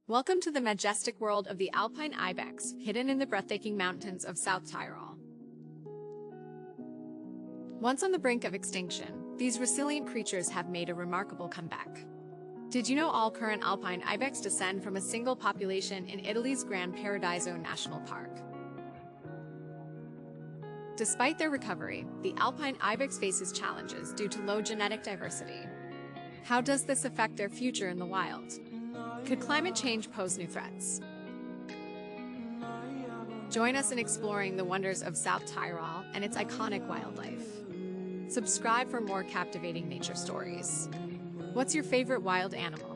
Welcome to the majestic world of the Alpine Ibex, hidden in the breathtaking mountains of South Tyrol. Once on the brink of extinction, these resilient creatures have made a remarkable comeback. Did you know all current Alpine Ibex descend from a single population in Italy's Gran Paradiso National Park? Despite their recovery, the Alpine Ibex faces challenges due to low genetic diversity. How does this affect their future in the wild? Could climate change pose new threats? Join us in exploring the wonders of South Tyrol and its iconic wildlife. Subscribe for more captivating nature stories. What's your favorite wild animal?